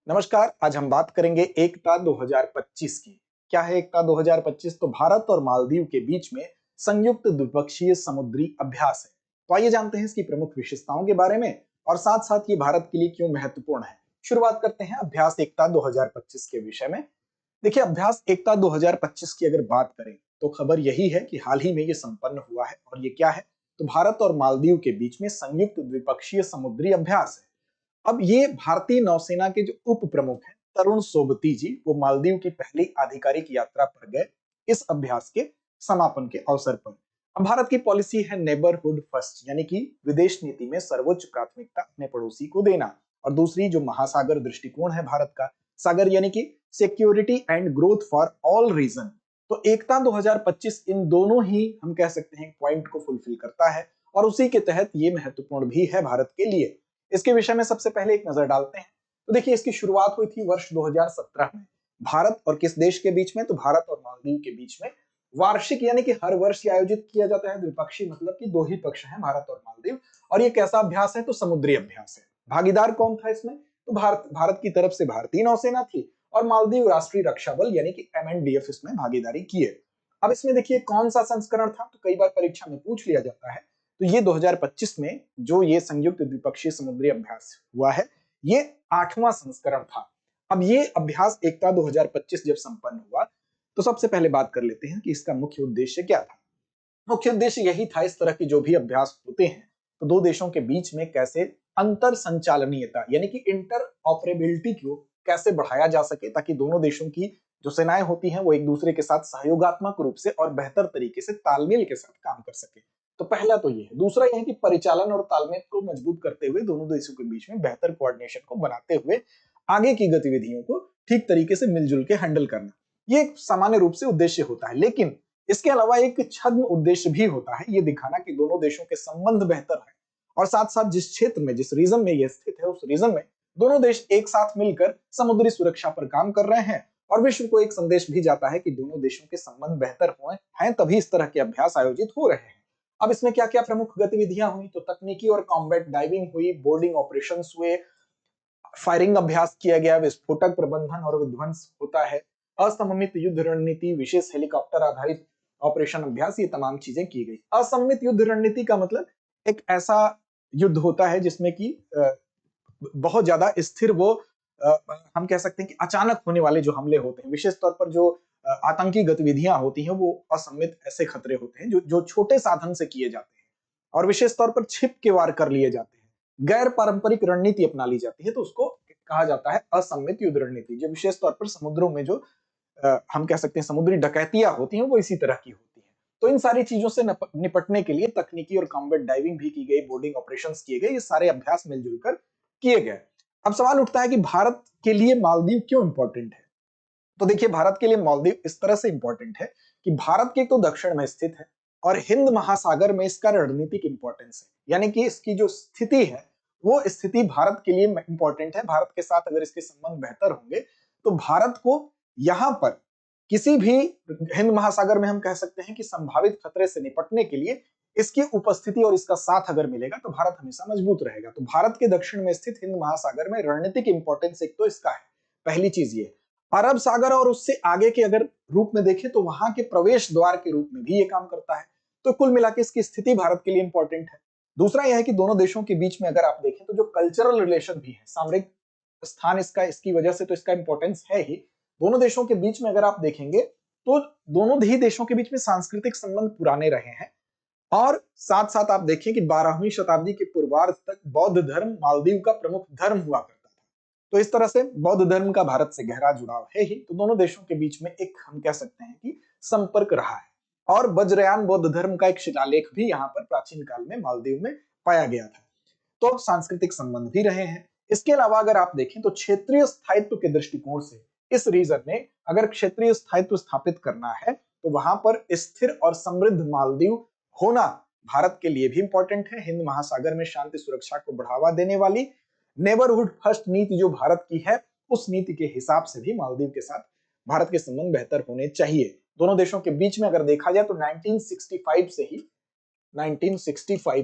नमस्कार। आज हम बात करेंगे एकता 2025 की। क्या है एकता 2025? तो भारत और मालदीव के बीच में संयुक्त द्विपक्षीय समुद्री अभ्यास है। तो आइए जानते हैं इसकी प्रमुख विशेषताओं के बारे में और साथ साथ ये भारत के लिए क्यों महत्वपूर्ण है। शुरुआत करते हैं अभ्यास एकता 2025 के विषय में। देखिए, अभ्यास एकता 2025 की अगर बात करें तो खबर यही है कि हाल ही में ये संपन्न हुआ है। और ये क्या है? तो भारत और मालदीव के बीच में संयुक्त द्विपक्षीय समुद्री अभ्यास है। अब ये भारतीय नौसेना के जो उप प्रमुख हैं तरुण सोबती जी, वो मालदीव की पहली आधिकारिक यात्रा पर गए इस अभ्यास के समापन के अवसर पर। अब भारत की पॉलिसी है नेबरहुड फर्स्ट, यानी कि विदेश नीति में सर्वोच्च प्राथमिकता अपने पड़ोसी को देना। और दूसरी जो महासागर दृष्टिकोण है भारत का, सागर यानी कि security and growth for all region. तो एकता 2025 इन दोनों ही हम कह सकते हैं पॉइंट को फुलफिल करता है और उसी के तहत ये महत्वपूर्ण भी है भारत के लिए। इसके विषय में सबसे पहले एक नजर डालते हैं। तो देखिए, इसकी शुरुआत हुई थी वर्ष 2017 में। भारत और किस देश के बीच में? तो भारत और मालदीव के बीच में वार्षिक यानी कि हर वर्ष आयोजित किया जाता है द्विपक्षीय, मतलब कि दो ही पक्ष हैं भारत और मालदीव। और ये कैसा अभ्यास है? तो समुद्री अभ्यास है। भागीदार कौन था इसमें? तो भारत की तरफ से भारतीय नौसेना थी और मालदीव राष्ट्रीय रक्षा बल यानी कि MNDF इसमें भागीदारी किए। अब इसमें देखिए कौन सा संस्करण था, तो कई बार परीक्षा में पूछ लिया जाता है। तो ये 2025 में जो ये संयुक्त द्विपक्षीय समुद्री अभ्यास हुआ है, ये 8वां संस्करण था। अब ये अभ्यास एकता 2025 जब संपन्न हुआ तो सबसे पहले बात कर लेते हैं कि इसका मुख्य उद्देश्य क्या था। मुख्य उद्देश्य यही था, इस तरह के जो भी अभ्यास होते हैं तो दो देशों के बीच में कैसे अंतर संचालनीयता यानी कि इंटर ऑपरेबिलिटी को कैसे बढ़ाया जा सके, ताकि दोनों देशों की जो सेनाएं होती हैं वो एक दूसरे के साथ सहयोगात्मक रूप से और बेहतर तरीके से तालमेल के साथ काम कर सके। तो पहला तो ये है। दूसरा यह है कि परिचालन और तालमेल को मजबूत करते हुए दोनों देशों के बीच में बेहतर कोऑर्डिनेशन को बनाते हुए आगे की गतिविधियों को ठीक तरीके से मिलजुल के हैंडल करना, ये एक सामान्य रूप से उद्देश्य होता है। लेकिन इसके अलावा एक छद्म उद्देश्य भी होता है, ये दिखाना कि दोनों देशों के संबंध बेहतर है और साथ साथ जिस क्षेत्र में, जिस रीजन में ये स्थित है, उस रीजन में दोनों देश एक साथ मिलकर समुद्री सुरक्षा पर काम कर रहे हैं। और विश्व को एक संदेश भी जाता है कि दोनों देशों के संबंध बेहतर हुए हैं, तभी इस तरह के अभ्यास आयोजित हो रहे हैं। अब इसमें क्या क्या प्रमुख गतिविधियां हुई? तो तकनीकी और कॉम्बैट डाइविंग हुई, बोर्डिंग ऑपरेशंस हुए, फायरिंग अभ्यास किया गया, विस्फोटक प्रबंधन और विध्वंस होता है, असममित युद्ध रणनीति, विशेष हेलीकॉप्टर आधारित ऑपरेशन अभ्यास, ये तमाम चीजें की गई। असममित युद्ध रणनीति का मतलब एक ऐसा युद्ध होता है जिसमें कि बहुत ज्यादा स्थिर वो हम कह सकते हैं कि अचानक होने वाले जो हमले होते हैं, विशेष तौर पर जो आतंकी गतिविधियां होती हैं, वो असममित ऐसे खतरे होते हैं जो जो छोटे साधन से किए जाते हैं और विशेष तौर पर छिप के वार कर लिए जाते हैं। गैर पारंपरिक रणनीति अपना ली जाती है, तो उसको कहा जाता है असममित युद्ध रणनीति। जो विशेष तौर पर समुद्रों में जो हम कह सकते हैं समुद्री डकैतियां होती हैं, वो इसी तरह की होती हैं। तो इन सारी चीजों से निपटने के लिए तकनीकी और कॉम्बैट डाइविंग भी की गई, बोर्डिंग ऑपरेशंस किए गए, ये सारे अभ्यास मिलजुल कर किए गए। अब सवाल उठता है कि भारत के लिए मालदीव क्यों इंपॉर्टेंट है? तो देखिए, भारत के लिए मालदीव इस तरह से इंपॉर्टेंट है कि भारत के तो दक्षिण में स्थित है और हिंद महासागर में इसका रणनीतिक इंपॉर्टेंस है, यानी कि इसकी जो स्थिति है वो स्थिति भारत के लिए इंपॉर्टेंट है। भारत के साथ अगर इसके संबंध बेहतर होंगे तो भारत को यहां पर किसी भी हिंद महासागर में हम कह सकते हैं कि संभावित खतरे से निपटने के लिए इसकी उपस्थिति और इसका साथ अगर मिलेगा तो भारत हमेशा मजबूत रहेगा। तो भारत के दक्षिण में स्थित हिंद महासागर में रणनीतिक इंपॉर्टेंस एक तो इसका है, पहली चीज ये। अरब सागर और उससे आगे के अगर रूप में देखें तो वहां के प्रवेश द्वार के रूप में भी ये काम करता है। तो कुल मिला के इसकी स्थिति भारत के लिए इंपॉर्टेंट है। दूसरा यह है कि दोनों देशों के बीच में अगर आप देखें तो जो कल्चरल रिलेशन भी है, सामरिक स्थान इसका, इसकी वजह से तो इसका इंपॉर्टेंस है ही। दोनों देशों के बीच में अगर आप देखेंगे तो दोनों ही देशों के बीच में सांस्कृतिक संबंध पुराने रहे हैं और साथ साथ आप देखें कि 12वीं शताब्दी के पूर्वार्ध तक बौद्ध धर्म मालदीव का प्रमुख धर्म हुआ करता था। तो इस तरह से बौद्ध धर्म का भारत से गहरा जुड़ाव है ही। तो दोनों देशों के बीच में एक हम कह सकते हैं कि संपर्क रहा है। और वज्रयान बौद्ध धर्म का एक शिलालेख भी यहाँ पर प्राचीन काल में मालदीव में पाया गया था। तो अब सांस्कृतिक संबंध भी रहे हैं। इसके अलावा अगर आप देखें तो क्षेत्रीय स्थायित्व के दृष्टिकोण से इस रीजन में अगर क्षेत्रीय स्थायित्व स्थापित करना है तो वहां पर स्थिर और समृद्ध मालदीव होना भारत के लिए भी इंपॉर्टेंट है। हिंद महासागर में शांति सुरक्षा को बढ़ावा देने वाली नेबरहुड फर्स्ट नीति जो भारत की है, उस नीति के हिसाब से भी मालदीव के साथ भारत के संबंध बेहतर होने चाहिए। दोनों देशों के बीच में अगर देखा जाए तो 1965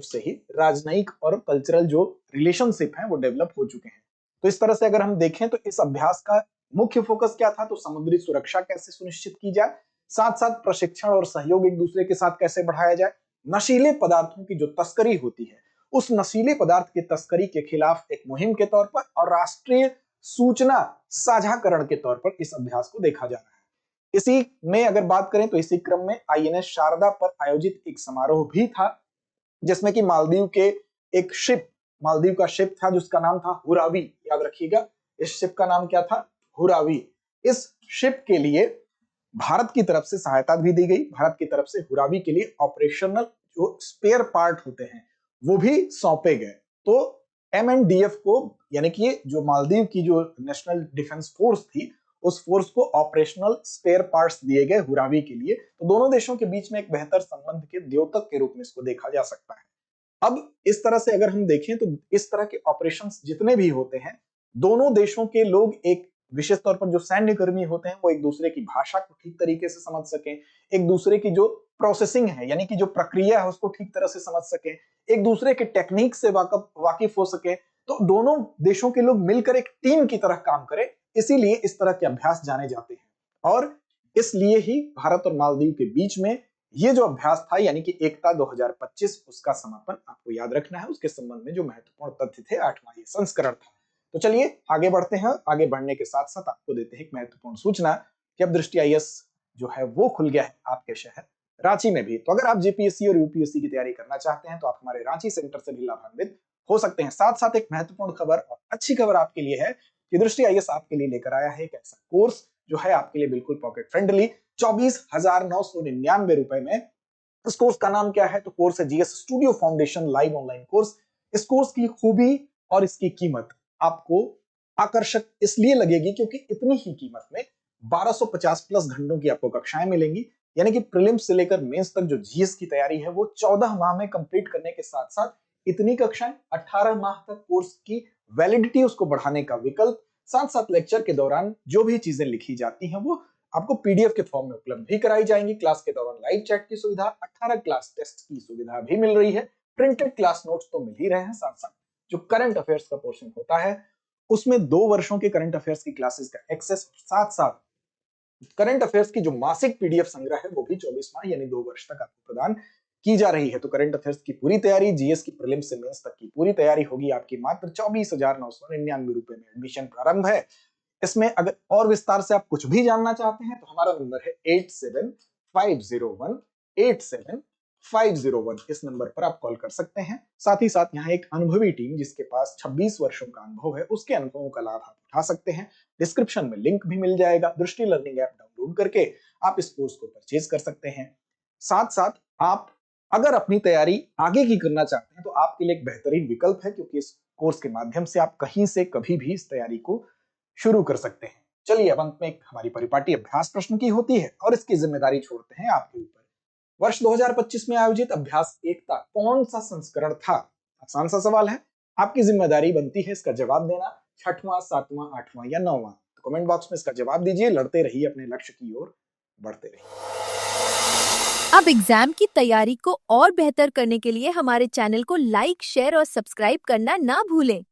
से ही राजनयिक और कल्चरल जो रिलेशनशिप है वो डेवलप हो चुके हैं। तो इस तरह से अगर हम देखें तो इस अभ्यास का मुख्य फोकस क्या था, तो समुद्री सुरक्षा कैसे सुनिश्चित की जाए, साथ साथ प्रशिक्षण और सहयोग एक दूसरे के साथ कैसे बढ़ाया जाए, नशीले पदार्थों की जो तस्करी होती है उस नशीले पदार्थ की तस्करी के खिलाफ एक मुहिम के तौर पर और राष्ट्रीय सूचना साझाकरण के तौर पर इस अभ्यास को देखा जा रहा है। इसी में अगर बात करें तो इसी क्रम में आईएनएस शारदा पर आयोजित एक समारोह भी था, जिसमें कि मालदीव के एक शिप, मालदीव का शिप था जिसका नाम था हुरावी, याद रखिएगा इस शिप का नाम क्या था, हुरावी। इस शिप के लिए भारत की तरफ से सहायता भी दी गई, भारत की तरफ से हुरावी के लिए ऑपरेशनल जो स्पेयर पार्ट होते हैं वो भी सौंपे गए। तो एमएनडीएफ को, यानी कि जो मालदीव की जो नेशनल डिफेंस फोर्स थी, उस फोर्स को ऑपरेशनल स्पेयर पार्ट्स दिए गए हुरावी के लिए। तो दोनों देशों के बीच में एक बेहतर संबंध के द्योतक के रूप में इसको देखा जा सकता है। अब इस तरह से अगर हम देखें तो इस तरह के ऑपरेशंस जितने भी होते हैं, दोनों देशों के लोग, एक विशेष तौर पर जो सैन्य कर्मी होते हैं, वो एक दूसरे की भाषा को ठीक तरीके से समझ सकें, एक दूसरे की जो प्रोसेसिंग है यानी कि जो प्रक्रिया है उसको ठीक तरह से समझ सकें, एक दूसरे के टेक्निक से वाकिफ हो सके, तो दोनों देशों के लोग मिलकर एक टीम की तरह काम करें, इसीलिए इस तरह के अभ्यास जाने जाते हैं। और इसलिए ही भारत और मालदीव के बीच में ये जो अभ्यास था यानी कि एकता 2025, उसका समापन आपको याद रखना है। उसके संबंध में जो महत्वपूर्ण तथ्य थे 8वां ये संस्करण था। तो चलिए आगे बढ़ते हैं। आगे बढ़ने के साथ साथ आपको देते हैं एक महत्वपूर्ण सूचना कि अब दृष्टि आईएएस जो है वो खुल गया है आपके शहर रांची में भी। तो अगर आप जेपीएससी और यूपीएससी की तैयारी करना चाहते हैं तो आप हमारे रांची सेंटर से भी लाभान्वित हो सकते हैं। साथ साथ एक महत्वपूर्ण खबर और अच्छी खबर आपके लिए है कि दृष्टि आईएएस आपके लिए लेकर आया है एक ऐसा कोर्स जो है आपके लिए बिल्कुल पॉकेट फ्रेंडली, 24,999 रुपए में। इस कोर्स का नाम क्या है, तो कोर्स है GS studio foundation live online course. इस कोर्स की खूबी और इसकी कीमत आपको आकर्षक इसलिए लगेगी क्योंकि इतनी ही कीमत में 1250 प्लस घंटों की आपको कक्षाएं मिलेंगी, यानी कि प्रीलिम्स से लेकर मेंस तक जो जीएस की तैयारी है वो 14 माह में कंप्लीट करने के साथ साथ इतनी कक्षाएं 18 माह तक कोर्स की वैलिडिटी उसको बढ़ाने का विकल्प, साथ साथ लेक्चर के दौरान जो भी चीजें लिखी जाती हैं वो आपको पीडीएफ के फॉर्म में उपलब्ध भी कराई जाएंगी। क्लास के दौरान लाइव चैट की सुविधा, 18 क्लास टेस्ट की सुविधा भी मिल रही है, प्रिंटेड क्लास नोट्स तो मिल ही रहे हैं, साथ साथ जो करंट अफेयर्स का पोर्शन होता है उसमें 2 वर्षों के करंट अफेयर्स की क्लासेस का एक्सेस, साथ साथ करंट अफेयर्स की जो मासिक पीडीएफ संग्रह है वो भी 24 माह यानी 2 वर्ष तक आपको प्रदान की जा रही है। तो करंट अफेयर्स की पूरी तैयारी, जीएस की प्रीलिम्स से मेंस तक की पूरी तैयारी होगी आपकी मात्र 24,999 रुपए में। एडमिशन प्रारंभ है। इसमें अगर और विस्तार से आप कुछ भी जानना चाहते हैं तो हमारा नंबर है 8750187501। इस नंबर पर आप कॉल कर सकते हैं। साथ ही साथ यहाँ एक अनुभवी टीम जिसके पास 26 वर्षों का अनुभव है, उसके अनुभवों का लाभ आप उठा सकते हैं। डिस्क्रिप्शन में लिंक भी मिल जाएगा। दृष्टि लर्निंग ऐप डाउनलोड करके आप इस कोर्स को परचेज कर सकते हैं। साथ साथ आप अगर अपनी तैयारी आगे की करना चाहते हैं तो आपके लिए एक बेहतरीन विकल्प है, क्योंकि इस कोर्स के माध्यम से आप कहीं से कभी भी इस तैयारी को शुरू कर सकते हैं। चलिए अब अंत में एक हमारी परिपाटी अभ्यास प्रश्न की होती है और इसकी जिम्मेदारी छोड़ते हैं आपके ऊपर। वर्ष 2025 में आयोजित अभ्यास एकता कौन सा संस्करण था? आसान सा सवाल है, आपकी जिम्मेदारी बनती है इसका जवाब देना। 6वां, 7वां, 8वां या 9वां? तो कमेंट बॉक्स में इसका जवाब दीजिए। लड़ते रहिए, अपने लक्ष्य की ओर बढ़ते रहिए। अब एग्जाम की तैयारी को और बेहतर करने के लिए हमारे चैनल को लाइक, शेयर और सब्सक्राइब करना ना भूलें।